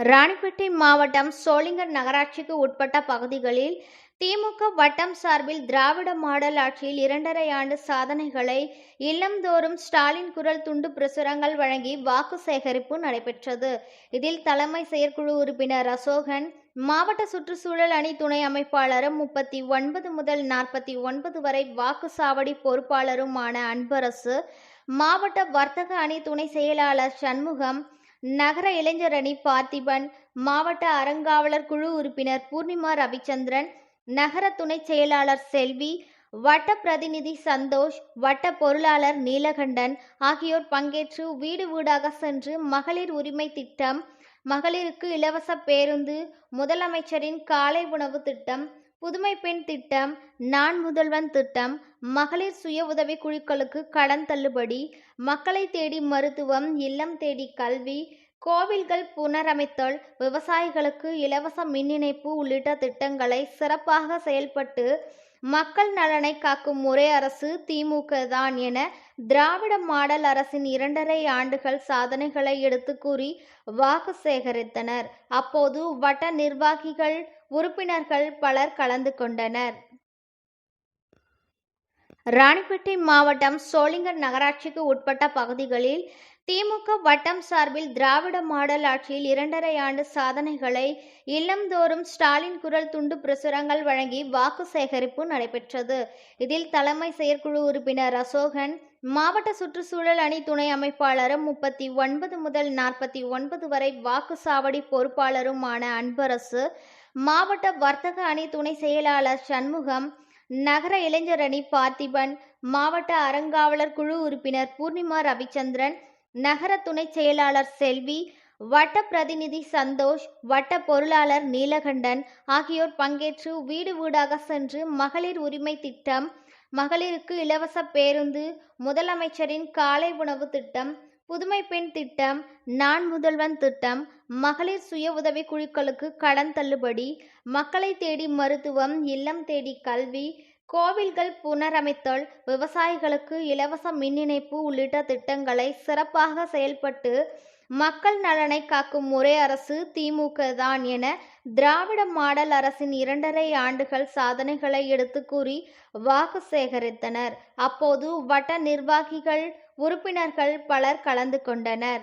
ராணிப்பேட்டை மாவட்டம் சோளிங்கர் நகராட்சிக்கு உட்பட்ட பகுதிகளில் திமுக வட்டம் சார்பில் திராவிட மாடல் ஆட்சியில் 2.5 ஆண்டு சாதனைகளை இல்லந்தோறும் ஸ்டாலின் குரல் துண்டு பிரசுரங்கள் வழங்கி வாக்கு சேகரிப்பு நடைபெற்றது. இதில் தலைமை செயற்குழு உறுப்பினர் அசோகன், மாவட்ட சுற்றுச்சூழல் அணி துணை அமைப்பாளரும் 39 முதல் 49 வரை வாக்குச்சாவடி பொறுப்பாளருமான அன்பரசு, மாவட்ட வர்த்தக அணி துணை செயலாளர் சண்முகம், நகர இளைஞர் அணி பார்த்திபன், மாவட்ட அறங்காவலர் குழு உறுப்பினர் பூர்ணிமா ரவிச்சந்திரன், நகர துணை செயலாளர் செல்வி, வட்ட பிரதிநிதி சந்தோஷ், வட்ட பொருளாளர் நீலகண்டன் ஆகியோர் பங்கேற்று வீடு வீடாக சென்று மகளிர் உரிமை திட்டம், மகளிருக்கு இலவச பேருந்து, முதலமைச்சரின் காலை உணவு திட்டம், புதுமை பெண் திட்டம், நான் முதல்வன் திட்டம், மகளிர் சுய உதவி குழுக்களுக்கு கடன் தள்ளுபடி, மக்களை தேடி மருத்துவம், இல்லம் தேடி கல்வி, கோவில்கள் புனரமைத்தல், விவசாயிகளுக்கு இலவச மின் இணைப்பு உள்ளிட்ட திட்டங்களை சிறப்பாக செயல்பட்டு மக்கள் நலனை காக்கும் ஒரே அரசு திமுக தான் என திராவிட மாடல் அரசின் 2.5 ஆண்டுகள் சாதனைகளை எடுத்து கூறி வாக்கு சேகரித்தனர். அப்போது வட்ட நிர்வாகிகள், உறுப்பினர்கள் பலர் கலந்து கொண்டனர். ராணிப்பேட்டை மாவட்டம் சோளிங்கர் நகராட்சிக்கு உட்பட்ட பகுதிகளில் திமுக வட்டம் சார்பில் திராவிட மாடல் ஆட்சியில் 2.5 ஆண்டு சாதனைகளை இல்லந்தோறும் ஸ்டாலின் குரல் துண்டு பிரசுரங்கள் வழங்கி வாக்கு சேகரிப்பு நடைபெற்றது. இதில் தலைமை செயற்குழு உறுப்பினர் அசோகன், மாவட்ட சுற்றுச்சூழல் அணி துணை அமைப்பாளரும் 39 முதல் 49 வரை வாக்குச்சாவடி பொறுப்பாளருமான அன்பரசு, மாவட்ட வர்த்தக அணி துணை செயலாளர் சண்முகம், நகர இளைஞர் அணி பார்த்திபன், மாவட்ட அறங்காவலர் குழு உறுப்பினர் பூர்ணிமா ரவிச்சந்திரன், நகர துணை செயலாளர் செல்வி, வட்ட பிரதிநிதி சந்தோஷ், வட்ட பொருளாளர் நீலகண்டன் ஆகியோர் பங்கேற்று வீடு வீடாக சென்று மகளிர் உரிமை திட்டம், மகளிருக்கு இலவச பேருந்து, முதலமைச்சரின் காலை உணவு திட்டம், புதுமை பெண் திட்டம், நான் முதல்வன் திட்டம், மகளிர் சுய உதவி குழுக்களுக்கு கடன் தள்ளுபடி, மக்களை தேடி மருத்துவம், இல்லம் தேடி கல்வி, கோவில்கள் புனரமைத்தல், விவசாயிகளுக்கு இலவச மின் இணைப்பு உள்ளிட்ட திட்டங்களை சிறப்பாக செயல்பட்டு மக்கள் நலனை காக்கும் ஒரே அரசு திமுக தான் என திராவிட மாடல் அரசின் 2.5 ஆண்டுகள் சாதனைகளை எடுத்து கூறி வாக்கு சேகரித்தனர். அப்போது வட்ட நிர்வாகிகள், உறுப்பினர்கள் பலர் கலந்து கொண்டனர்.